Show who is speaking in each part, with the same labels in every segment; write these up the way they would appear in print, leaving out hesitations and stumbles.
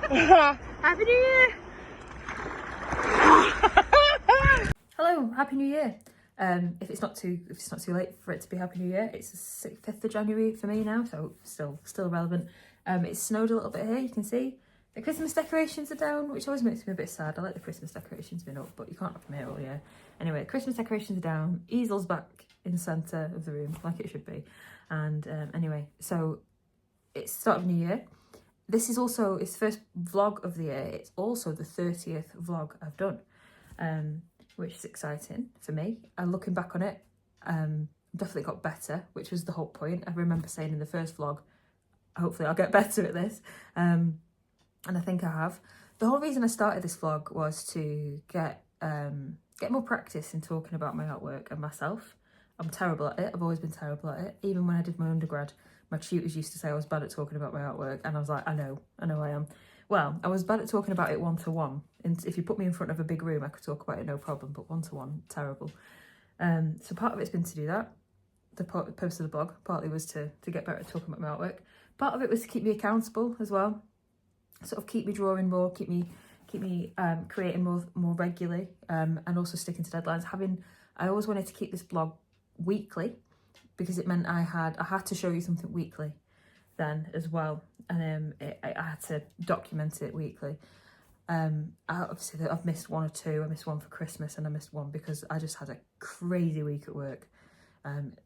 Speaker 1: Happy New Year! Hello, Happy New Year. If it's not too late for it to be Happy New Year, it's the 5th of January for me now, so still relevant. It's snowed a little bit here, you can see. The Christmas decorations are down, which always makes me a bit sad. I like the Christmas decorations being up, but you can't have them here all year. Anyway, Christmas decorations are down, easel's back in the centre of the room, like it should be. And anyway, so it's the start of a new year. This is also, it's the first vlog of the year. It's also the 30th vlog I've done, which is exciting for me. And looking back on it, definitely got better, which was the whole point. I remember saying in the first vlog, hopefully I'll get better at this. And I think I have. The whole reason I started this vlog was to get more practice in talking about my artwork and myself. I'm terrible at it. I've always been terrible at it. Even when I did my undergrad, my tutors used to say I was bad at talking about my artwork, and I was like, I know I am. Well, I was bad at talking about it one-to-one. And if you put me in front of a big room, I could talk about it no problem, but one-to-one, terrible. So part of it's been to do that. The purpose of the blog partly was to get better at talking about my artwork. Part of it was to keep me accountable as well. Sort of keep me drawing more, keep me creating more regularly, and also sticking to deadlines. I always wanted to keep this blog weekly because it meant I had to show you something weekly then as well, and I had to document it weekly. Obviously I've missed one or two. I missed one for Christmas and I missed one because I just had a crazy week at work,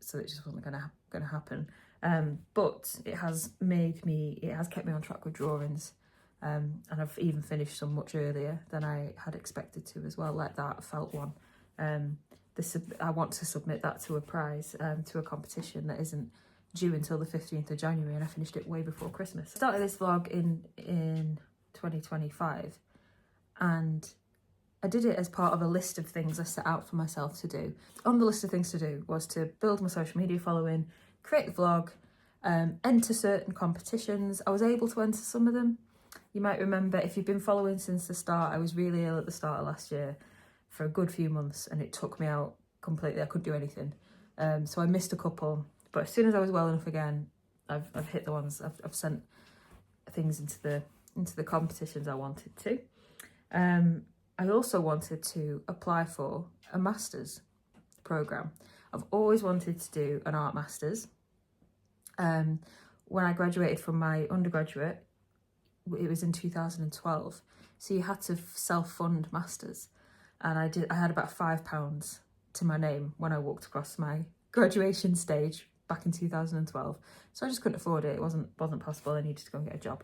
Speaker 1: so it just wasn't gonna happen. But it has kept me on track with drawings. And I've even finished some much earlier than I had expected to as well, like that felt one. I want to submit that to a prize, to a competition that isn't due until the 15th of January, and I finished it way before Christmas. I started this vlog in 2025, and I did it as part of a list of things I set out for myself to do. On the list of things to do was to build my social media following, create the vlog, enter certain competitions. I was able to enter some of them. You might remember, if you've been following since the start, I was really ill at the start of last year for a good few months, and it took me out completely. I couldn't do anything. So I missed a couple, but as soon as I was well enough again, I've hit the ones. I've sent things into the competitions I wanted to. I also wanted to apply for a master's programme. I've always wanted to do an art master's. When I graduated from my undergraduate, it was in 2012, so you had to self-fund masters, and I had about £5 to my name when I walked across my graduation stage back in 2012, so I just couldn't afford it. It wasn't possible. I needed to go and get a job.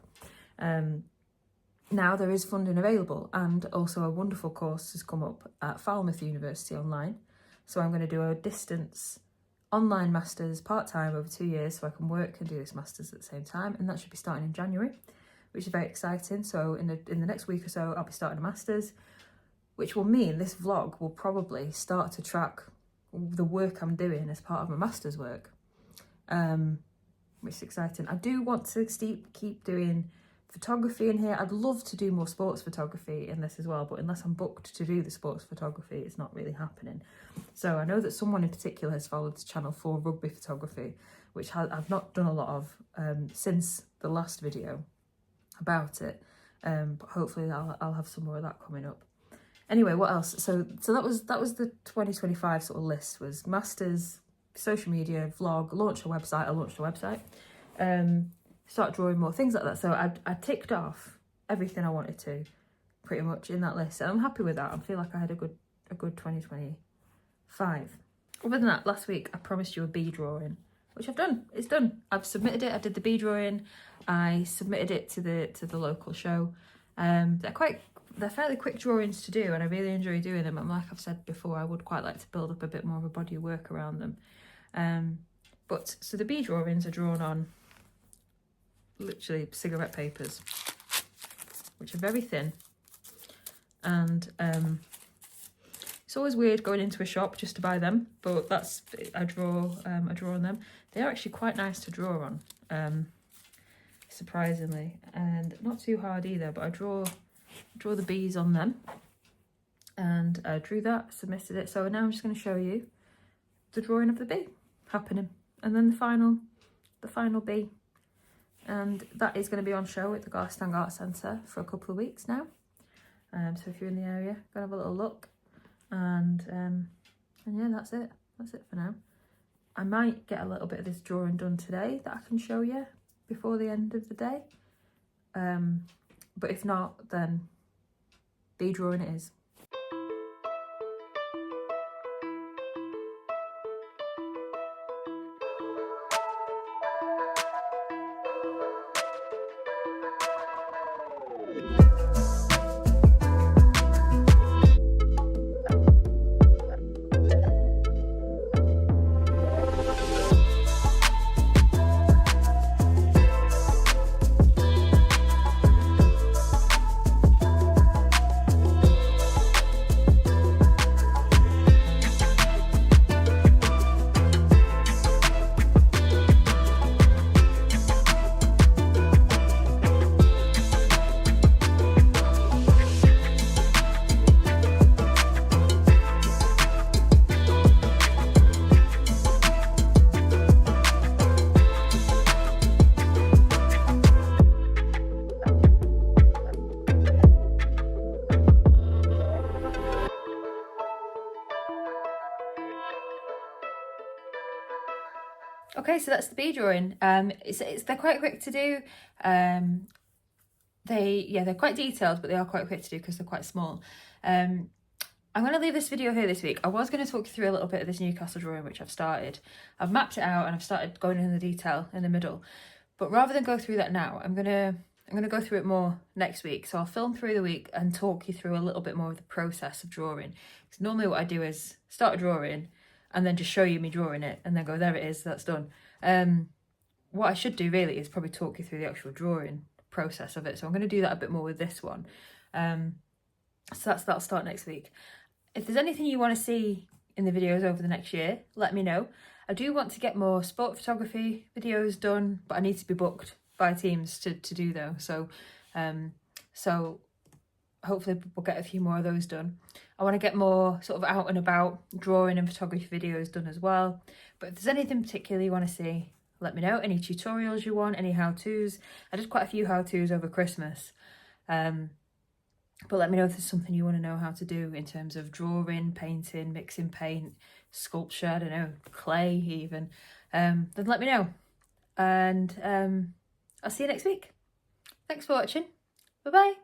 Speaker 1: Now there is funding available, and also a wonderful course has come up at Falmouth University online, so I'm going to do a distance online masters part-time over 2 years, so I can work and do this masters at the same time, and that should be starting in January, which is very exciting. So in the next week or so, I'll be starting a master's, which will mean this vlog will probably start to track the work I'm doing as part of my master's work, which is exciting. I do want to keep doing photography in here. I'd love to do more sports photography in this as well, but unless I'm booked to do the sports photography, it's not really happening. So I know that someone in particular has followed the channel for rugby photography, which I've not done a lot of since the last video about it, but hopefully I'll have some more of that coming up. Anyway, what else? So that was the 2025 sort of list: was masters, social media, vlog, launch a website. I launched a website, start drawing more, things like that. So I ticked off everything I wanted to pretty much in that list, and I'm happy with that. I feel like I had a good 2025. Other than that, last week I promised you a bee drawing, which I've done. It's done. I've submitted it. I did the bee drawing. I submitted it to the local show. They're fairly quick drawings to do, and I really enjoy doing them. And like I've said before, I would quite like to build up a bit more of a body of work around them. So the bee drawings are drawn on literally cigarette papers, which are very thin, and it's always weird going into a shop just to buy them, but I draw on them. They're actually quite nice to draw on, surprisingly, and not too hard either. But I draw the bees on them, and I drew that, submitted it. So now I'm just going to show you the drawing of the bee happening, and then the final bee and that is going to be on show at the Garstang Art Centre for a couple of weeks now. So if you're in the area, go and have a little look, and yeah, that's it for now. I might get a little bit of this drawing done today that I can show you before the end of the day, but if not, then bee drawing it is. Okay, so that's the bee drawing. They're quite quick to do. They're quite detailed, but they are quite quick to do because they're quite small. I'm going to leave this video here this week. I was going to talk you through a little bit of this Newcastle drawing, which I've started. I've mapped it out and I've started going into the detail in the middle. But rather than go through that now, I'm gonna go through it more next week. So I'll film through the week and talk you through a little bit more of the process of drawing. Because normally what I do is start a drawing and then just show you me drawing it and then go, there it is, that's done. What I should do really is probably talk you through the actual drawing process of it. So I'm going to do that a bit more with this one. So that'll start next week. If there's anything you want to see in the videos over the next year, let me know. I do want to get more sport photography videos done, but I need to be booked by teams to do those. So hopefully we'll get a few more of those done. I want to get more sort of out and about drawing and photography videos done as well. But if there's anything particular you want to see, let me know. Any tutorials you want, any how-tos. I did quite a few how-tos over Christmas. But let me know if there's something you want to know how to do in terms of drawing, painting, mixing paint, sculpture, I don't know, clay even. Then let me know. And I'll see you next week. Thanks for watching. Bye-bye.